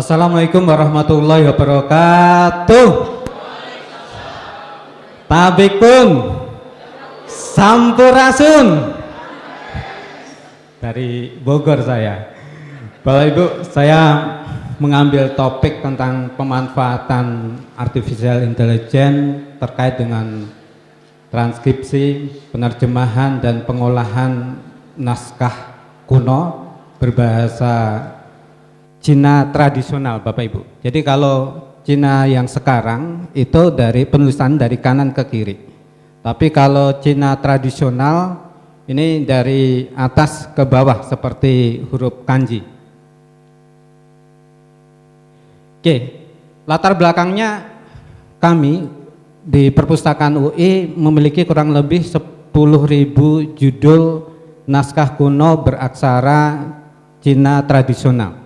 Assalamualaikum warahmatullahi wabarakatuh. Tabikun Sampurasun dari Bogor saya. Bapak Ibu, saya mengambil topik tentang pemanfaatan artificial intelligence terkait dengan transkripsi, penerjemahan dan pengolahan naskah kuno berbahasa Cina tradisional, Bapak Ibu. Jadi kalau Cina yang sekarang itu dari penulisan dari kanan ke kiri. Tapi kalau Cina tradisional ini dari atas ke bawah seperti huruf kanji. Oke, latar belakangnya kami di Perpustakaan UI memiliki kurang lebih 10.000 judul naskah kuno beraksara Cina tradisional.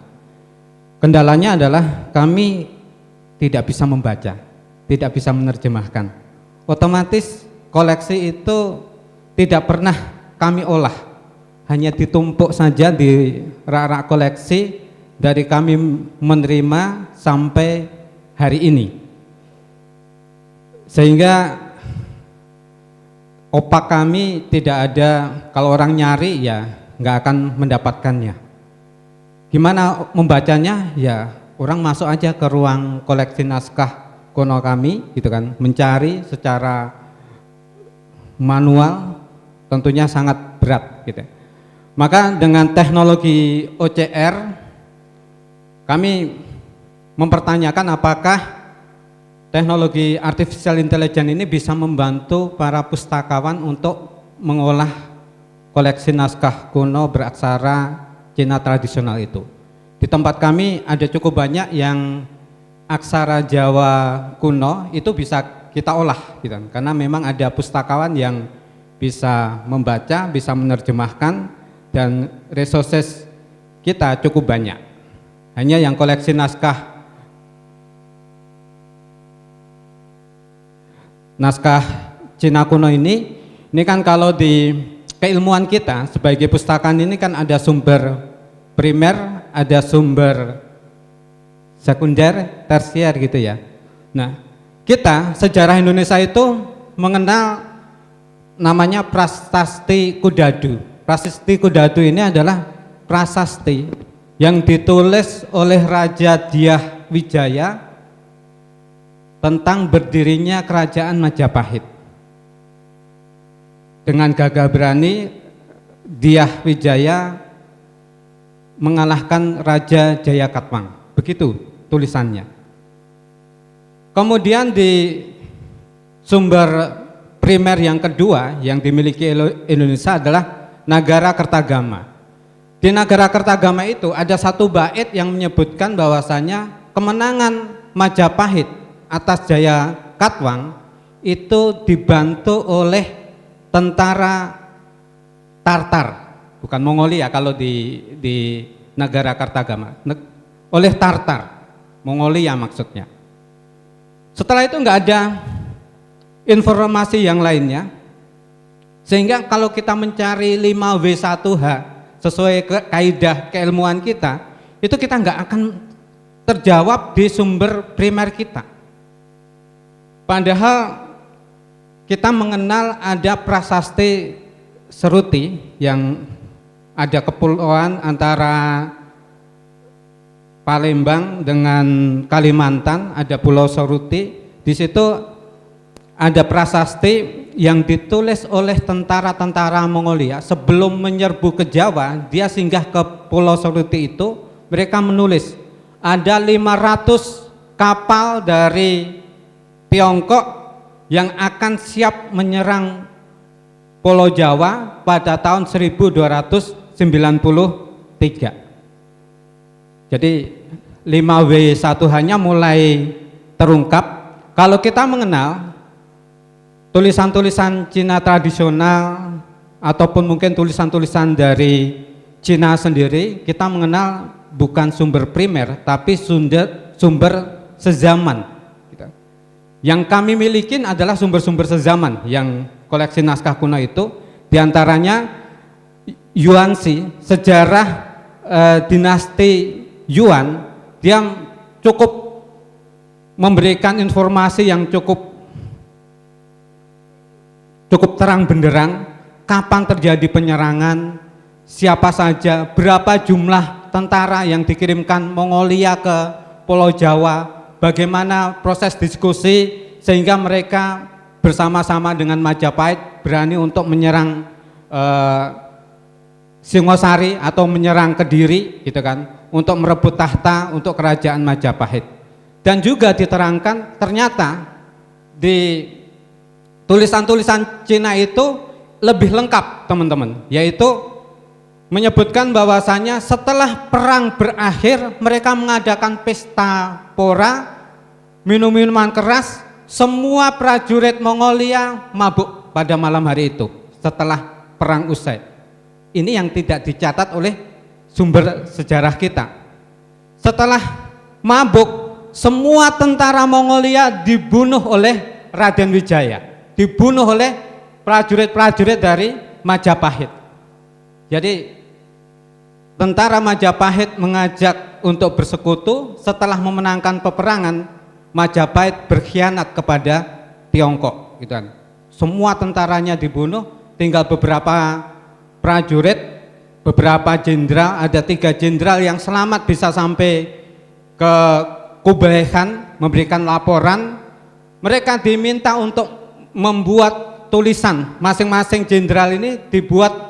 Kendalanya adalah kami tidak bisa membaca, tidak bisa menerjemahkan. Otomatis koleksi itu tidak pernah kami olah, hanya ditumpuk saja di rak-rak koleksi dari kami menerima sampai hari ini. Sehingga opak kami tidak ada, kalau orang nyari ya nggak akan mendapatkannya. Gimana membacanya? Ya orang masuk aja ke ruang koleksi naskah kuno kami gitu kan, mencari secara manual tentunya sangat berat gitu. Maka dengan teknologi OCR kami mempertanyakan apakah teknologi artificial intelligence ini bisa membantu para pustakawan untuk mengolah koleksi naskah kuno beraksara Cina tradisional itu. Di tempat kami ada cukup banyak yang aksara Jawa kuno itu bisa kita olah gitu, karena memang ada pustakawan yang bisa membaca, bisa menerjemahkan, dan resources kita cukup banyak. Hanya yang koleksi naskah Cina kuno ini kan kalau di keilmuan kita sebagai pustakaan ini kan ada sumber primer, ada sumber sekunder, tersier gitu ya. Nah, kita sejarah Indonesia itu mengenal namanya Prasasti Kudadu. Prasasti Kudadu ini adalah prasasti yang ditulis oleh Raja Dyah Wijaya tentang berdirinya Kerajaan Majapahit. Dengan gagah berani Dyah Wijaya mengalahkan Raja Jayakatwang, begitu tulisannya. Kemudian di sumber primer yang kedua yang dimiliki Indonesia adalah Nagara Kertagama. Di Nagara Kertagama itu ada satu bait yang menyebutkan bahwasanya kemenangan Majapahit atas Jayakatwang itu dibantu oleh tentara Tartar, bukan Mongolia kalau di Nagara Kertagama, oleh Tartar, Mongolia maksudnya. Setelah itu nggak ada informasi yang lainnya, sehingga kalau kita mencari 5W1H sesuai kaidah keilmuan kita, itu kita nggak akan terjawab di sumber primer kita. Padahal kita mengenal ada prasasti Seruti yang ada kepulauan antara Palembang dengan Kalimantan, ada Pulau Seruti. Di situ ada prasasti yang ditulis oleh tentara-tentara Mongolia sebelum menyerbu ke Jawa. Dia singgah ke Pulau Seruti itu, mereka menulis ada 500 kapal dari Tiongkok yang akan siap menyerang Pulau Jawa pada tahun 1293. Jadi 5W1H-nya mulai terungkap. Kalau kita mengenal tulisan-tulisan Cina tradisional ataupun mungkin tulisan-tulisan dari Cina sendiri, kita mengenal bukan sumber primer tapi sumber sezaman. Yang kami miliki adalah sumber-sumber sezaman yang koleksi naskah kuno itu, diantaranya Yuanxi, sejarah dinasti Yuan. Dia cukup memberikan informasi yang cukup terang benderang, kapan terjadi penyerangan, siapa saja, berapa jumlah tentara yang dikirimkan Mongolia ke Pulau Jawa, bagaimana proses diskusi sehingga mereka bersama-sama dengan Majapahit berani untuk menyerang Singosari atau menyerang Kediri gitu kan, untuk merebut tahta untuk kerajaan Majapahit. Dan juga diterangkan ternyata di tulisan-tulisan Cina itu lebih lengkap teman-teman, yaitu menyebutkan bahwasanya setelah perang berakhir mereka mengadakan pesta pora, minum minuman keras, semua prajurit Mongolia mabuk pada malam hari itu setelah perang usai. Ini yang tidak dicatat oleh sumber sejarah kita. Setelah mabuk, semua tentara Mongolia dibunuh oleh Raden Wijaya, dibunuh oleh prajurit-prajurit dari Majapahit. Jadi tentara Majapahit mengajak untuk bersekutu. Setelah memenangkan peperangan, Majapahit berkhianat kepada Tiongkok gitu kan. Semua tentaranya dibunuh, tinggal beberapa prajurit, beberapa jenderal, ada 3 jenderal yang selamat bisa sampai ke Kublai Khan memberikan laporan. Mereka diminta untuk membuat tulisan, masing-masing jenderal ini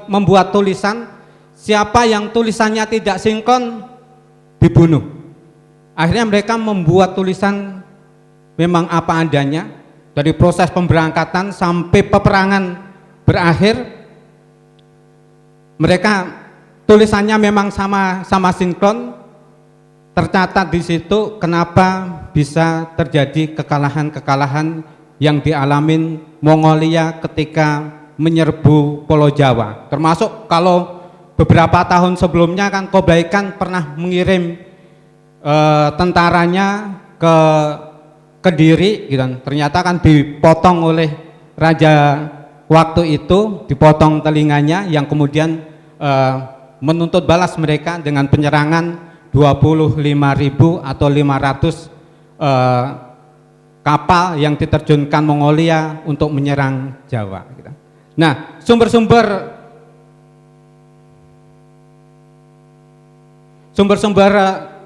membuat tulisan, siapa yang tulisannya tidak sinkron dibunuh. Akhirnya mereka membuat tulisan memang apa adanya, dari proses pemberangkatan sampai peperangan berakhir. Mereka tulisannya memang sama sinkron. Tercatat di situ kenapa bisa terjadi kekalahan-kekalahan yang dialamin Mongolia ketika menyerbu Pulau Jawa. Termasuk kalau beberapa tahun sebelumnya kan Kublai Khan pernah mengirim tentaranya ke Kediri gitu. Ternyata kan dipotong oleh raja waktu itu, dipotong telinganya, yang kemudian menuntut balas mereka dengan penyerangan 25.000 atau 500 kapal yang diterjunkan Mongolia untuk menyerang Jawa. Nah, sumber-sumber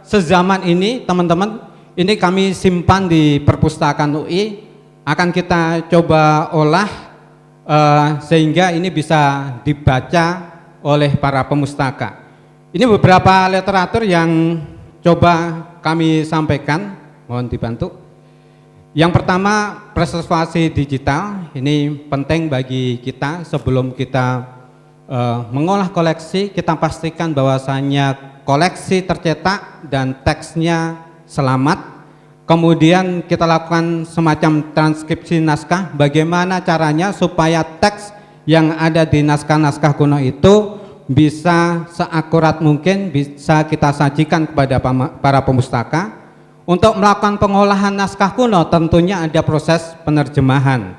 sezaman ini teman-teman, ini kami simpan di perpustakaan UI, akan kita coba olah sehingga ini bisa dibaca oleh para pemustaka. Ini beberapa literatur yang coba kami sampaikan, mohon dibantu. Yang pertama, preservasi digital. Ini penting bagi kita. Sebelum kita mengolah koleksi, kita pastikan bahwasanya koleksi tercetak dan teksnya selamat. Kemudian kita lakukan semacam transkripsi naskah, bagaimana caranya supaya teks yang ada di naskah-naskah kuno itu bisa seakurat mungkin bisa kita sajikan kepada para pemustaka. Untuk melakukan pengolahan naskah kuno tentunya ada proses penerjemahan.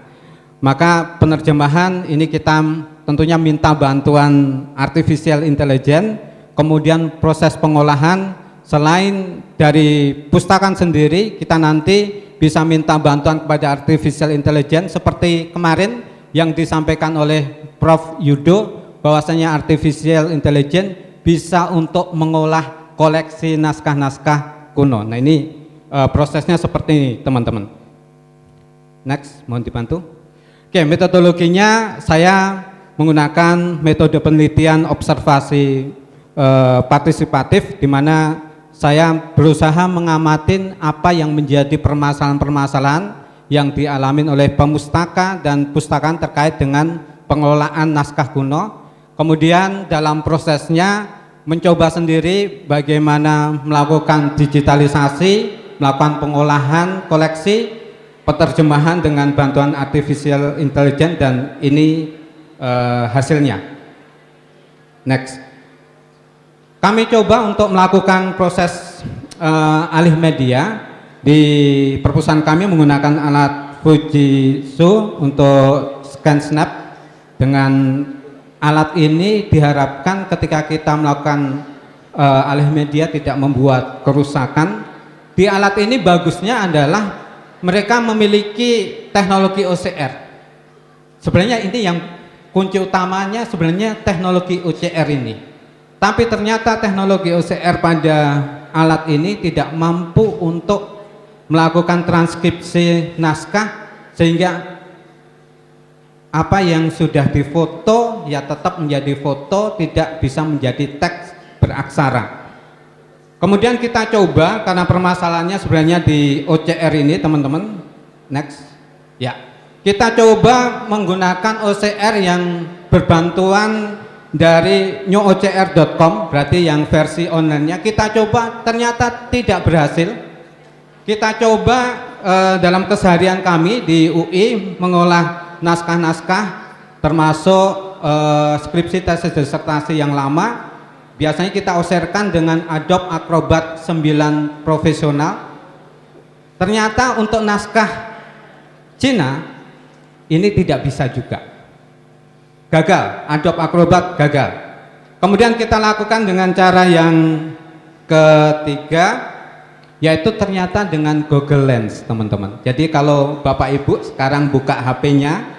Maka penerjemahan ini kita tentunya minta bantuan artificial intelligence. Kemudian proses pengolahan selain dari pustakaan sendiri, kita nanti bisa minta bantuan kepada artificial intelligence seperti kemarin yang disampaikan oleh Prof. Yudo, bahwasanya artificial intelligence bisa untuk mengolah koleksi naskah-naskah kuno. Nah, ini prosesnya seperti ini teman-teman. Next, mohon dibantu. Oke, metodologinya saya menggunakan metode penelitian observasi partisipatif, di mana saya berusaha mengamati apa yang menjadi permasalahan-permasalahan yang dialami oleh pemustaka dan pustakaan terkait dengan pengelolaan naskah kuno. Kemudian dalam prosesnya mencoba sendiri bagaimana melakukan digitalisasi, melakukan pengolahan koleksi, penerjemahan dengan bantuan artificial intelligence, dan ini hasilnya. Next, kami coba untuk melakukan proses alih media. Di perpustakaan kami menggunakan alat Fujitsu untuk scan snap. Dengan alat ini diharapkan ketika kita melakukan alih media tidak membuat kerusakan, di alat ini bagusnya adalah mereka memiliki teknologi OCR. Sebenarnya ini yang kunci utamanya sebenarnya teknologi OCR ini. Tapi ternyata teknologi OCR pada alat ini tidak mampu untuk melakukan transkripsi naskah, sehingga apa yang sudah difoto ya tetap menjadi foto, tidak bisa menjadi teks beraksara. Kemudian kita coba, karena permasalahannya sebenarnya di OCR ini teman-teman, next ya, kita coba menggunakan OCR yang berbantuan dari newocr.com, berarti yang versi online-nya. Kita coba, ternyata tidak berhasil. Kita coba dalam keseharian kami di UI mengolah naskah-naskah termasuk skripsi tesis disertasi yang lama. Biasanya kita OCR-kan dengan Adobe Acrobat 9 profesional. Ternyata untuk naskah Cina ini tidak bisa juga. Gagal, Adobe Acrobat gagal. Kemudian kita lakukan dengan cara yang ketiga, yaitu ternyata dengan Google Lens, teman-teman. Jadi kalau Bapak Ibu sekarang buka HP-nya,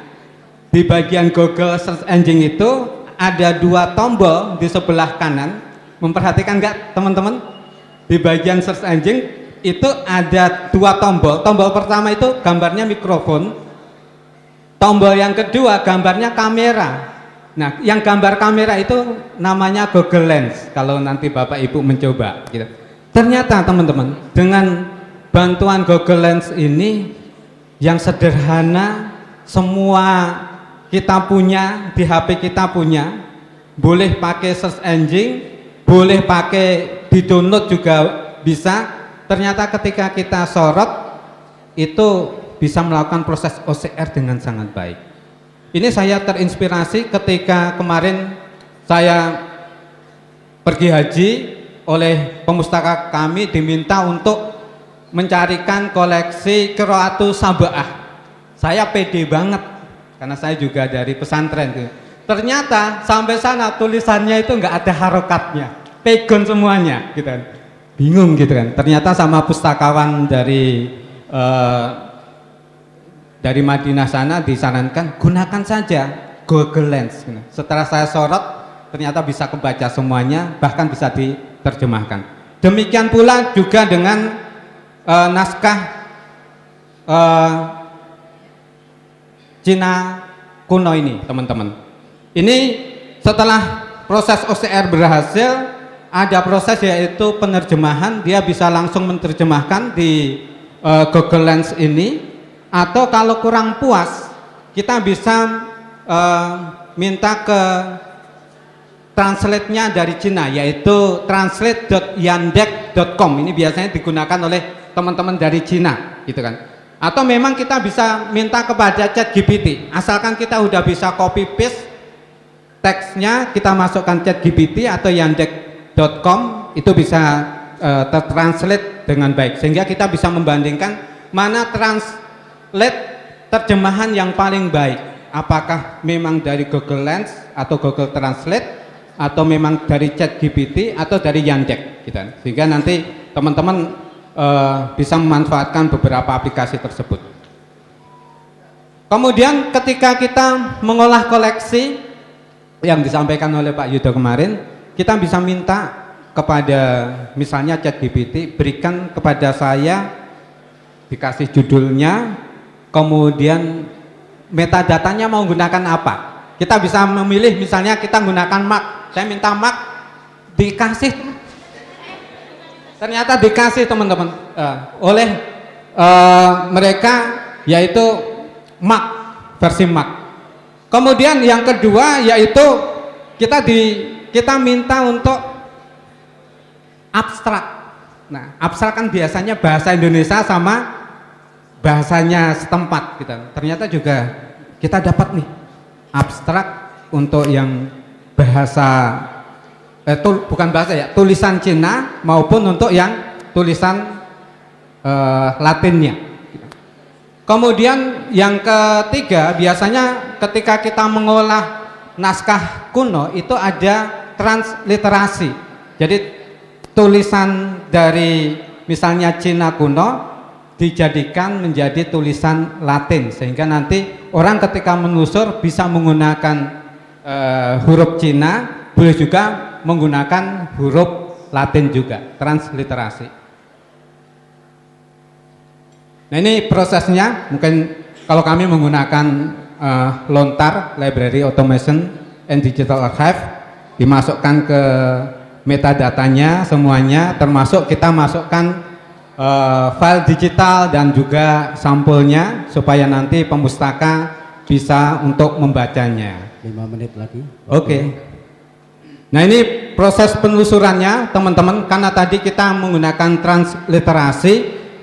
di bagian Google Search Engine itu ada 2 tombol di sebelah kanan. Memperhatikan nggak teman-teman? Di bagian search engine itu ada 2 tombol. Tombol pertama itu gambarnya mikrofon. Tombol yang kedua gambarnya kamera. Nah, yang gambar kamera itu namanya Google Lens. Kalau nanti Bapak Ibu mencoba, gitu. Ternyata teman-teman, dengan bantuan Google Lens ini yang sederhana, semua kita punya, di HP kita punya, boleh pakai search engine, boleh pakai di download juga bisa. Ternyata ketika kita sorot itu bisa melakukan proses OCR dengan sangat baik. Ini saya terinspirasi ketika kemarin saya pergi haji, oleh pemustaka kami diminta untuk mencarikan koleksi Qiraatus Sab'ah. Saya pede banget karena saya juga dari pesantren tuh. Ternyata sampai sana tulisannya itu nggak ada harokatnya, pegon semuanya, gitu kan. Bingung gitu kan. Ternyata sama pustakawan dari Madinah sana disarankan gunakan saja Google Lens. Setelah saya sorot, ternyata bisa kebaca semuanya, bahkan bisa diterjemahkan. Demikian pula juga dengan naskah Cina kuno ini, teman-teman. Ini setelah proses OCR berhasil, ada proses yaitu penerjemahan. Dia bisa langsung menerjemahkan di Google Lens ini, atau kalau kurang puas kita bisa minta ke translate-nya dari Cina, yaitu translate.yandex.com. Ini biasanya digunakan oleh teman-teman dari Cina, gitu kan. Atau memang kita bisa minta kepada ChatGPT, asalkan kita udah bisa copy paste teksnya, kita masukkan ChatGPT atau yandex.com, itu bisa tertranslate dengan baik, sehingga kita bisa membandingkan mana translate terjemahan yang paling baik, apakah memang dari Google Lens atau Google Translate, atau memang dari ChatGPT atau dari Yandex, gitu. Sehingga nanti teman-teman bisa memanfaatkan beberapa aplikasi tersebut. Kemudian ketika kita mengolah koleksi yang disampaikan oleh Pak Yudo kemarin, kita bisa minta kepada misalnya ChatGPT, berikan kepada saya, dikasih judulnya, kemudian metadatanya mau gunakan apa. Kita bisa memilih, misalnya kita menggunakan Mac, saya minta Mac, dikasih, ternyata dikasih teman-teman oleh mereka, yaitu Mac, versi Mac. Kemudian yang kedua yaitu kita minta untuk abstrak. Nah, abstrak kan biasanya bahasa Indonesia sama bahasanya setempat, gitu. Ternyata juga kita dapat nih abstrak untuk yang bahasa bukan bahasa ya, tulisan Cina maupun untuk yang tulisan Latinnya. Kemudian yang ketiga, biasanya ketika kita mengolah naskah kuno itu ada transliterasi. Jadi tulisan dari misalnya Cina kuno dijadikan menjadi tulisan Latin, sehingga nanti orang ketika menelusur bisa menggunakan huruf Cina, boleh juga menggunakan huruf Latin juga, transliterasi. Nah, ini prosesnya. Mungkin kalau kami menggunakan Lontar, Library Automation and Digital Archive, dimasukkan ke metadatanya semuanya, termasuk kita masukkan file digital dan juga sampelnya supaya nanti pemustaka bisa untuk membacanya. 5 menit lagi. Oke. Nah, ini proses penelusurannya teman-teman, karena tadi kita menggunakan transliterasi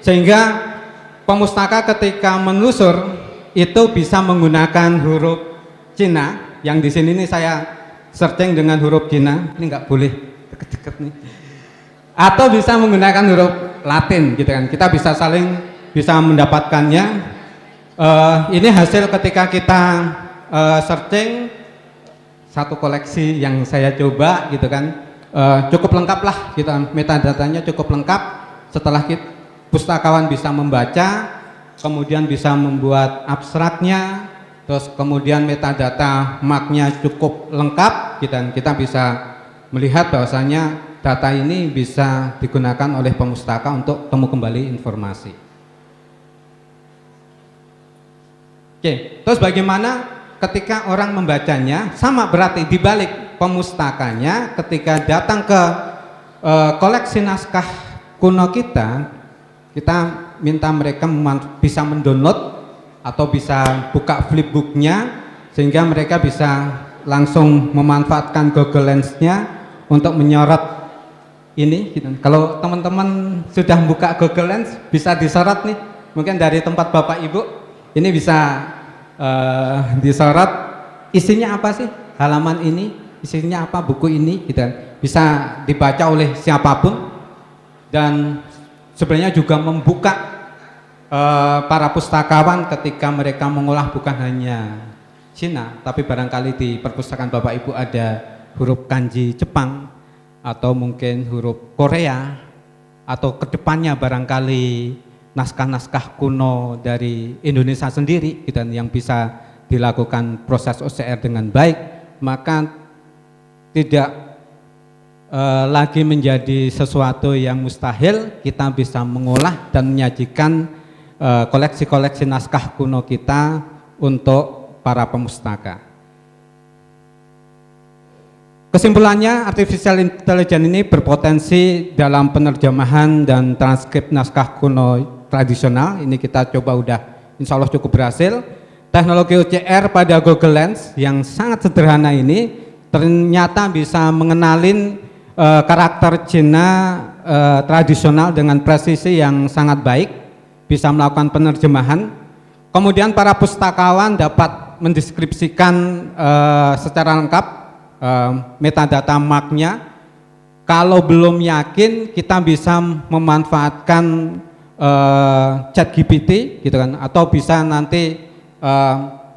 sehingga pemustaka ketika menelusur itu bisa menggunakan huruf Cina. Yang di sini nih saya searching dengan huruf Cina, ini nggak boleh deket-deket nih. Atau bisa menggunakan huruf Latin gitu kan, kita bisa saling bisa mendapatkannya. Ini hasil ketika kita searching satu koleksi yang saya coba gitu kan, cukup lengkap lah gitu, metadatanya cukup lengkap. Setelah pustakawan bisa membaca, kemudian bisa membuat abstraknya, terus kemudian metadata marknya cukup lengkap gitu, dan kita bisa melihat bahwasanya data ini bisa digunakan oleh pemustaka untuk temu kembali informasi. Oke, terus bagaimana ketika orang membacanya? Sama berarti dibalik pemustakanya ketika datang ke koleksi naskah kuno kita minta mereka bisa mendownload atau bisa buka flipbooknya sehingga mereka bisa langsung memanfaatkan Google Lens-nya untuk menyorot ini gitu. Kalau teman-teman sudah buka Google Lens bisa disorot nih, mungkin dari tempat Bapak Ibu ini bisa disorot isinya apa sih, halaman ini isinya apa, buku ini gitu. Bisa dibaca oleh siapapun, dan sebenarnya juga membuka para pustakawan ketika mereka mengolah bukan hanya Cina, tapi barangkali di perpustakaan Bapak Ibu ada huruf kanji Jepang atau mungkin huruf Korea, atau kedepannya barangkali naskah-naskah kuno dari Indonesia sendiri gitu, yang bisa dilakukan proses OCR dengan baik, maka tidak lagi menjadi sesuatu yang mustahil. Kita bisa mengolah dan menyajikan koleksi-koleksi naskah kuno kita untuk para pemustaka. Kesimpulannya, artificial intelligence ini berpotensi dalam penerjemahan dan transkrip naskah kuno tradisional. Ini kita coba udah insya Allah cukup berhasil. Teknologi OCR pada Google Lens yang sangat sederhana ini ternyata bisa mengenalin karakter Cina tradisional dengan presisi yang sangat baik, bisa melakukan penerjemahan. Kemudian para pustakawan dapat mendeskripsikan secara lengkap metadata marknya. Kalau belum yakin, kita bisa memanfaatkan ChatGPT gitu kan, atau bisa nanti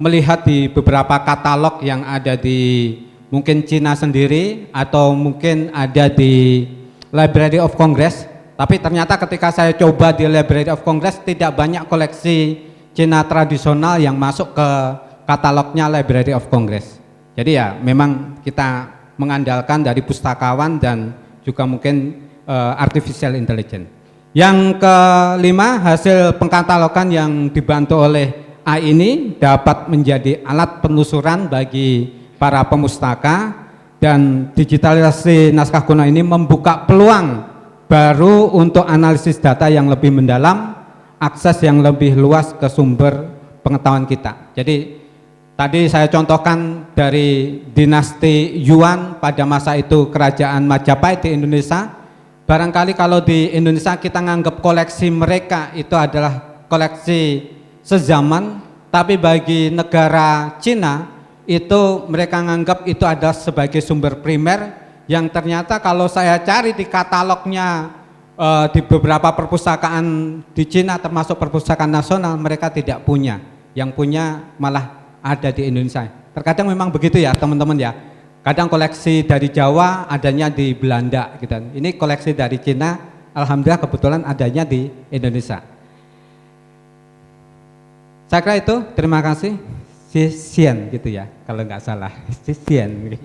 melihat di beberapa katalog yang ada di mungkin Cina sendiri atau mungkin ada di Library of Congress. Tapi ternyata ketika saya coba di Library of Congress tidak banyak koleksi Cina tradisional yang masuk ke katalognya Library of Congress. Jadi ya memang kita mengandalkan dari pustakawan dan juga mungkin artificial intelligence. Yang kelima, hasil pengkatalogan yang dibantu oleh AI ini dapat menjadi alat penelusuran bagi para pemustaka, dan digitalisasi naskah kuno ini membuka peluang baru untuk analisis data yang lebih mendalam, akses yang lebih luas ke sumber pengetahuan kita. Jadi tadi saya contohkan dari dinasti Yuan, pada masa itu kerajaan Majapahit di Indonesia. Barangkali kalau di Indonesia kita nganggap koleksi mereka itu adalah koleksi sezaman, tapi bagi negara Cina itu mereka nganggap itu adalah sebagai sumber primer, yang ternyata kalau saya cari di katalognya di beberapa perpustakaan di Cina termasuk perpustakaan nasional, mereka tidak punya. Yang punya malah ada di Indonesia. Terkadang memang begitu ya teman-teman ya. Kadang koleksi dari Jawa adanya di Belanda gitu. Ini koleksi dari Cina alhamdulillah kebetulan adanya di Indonesia. Saya kira itu, terima kasih. Sien gitu ya, kalau nggak salah. Sien.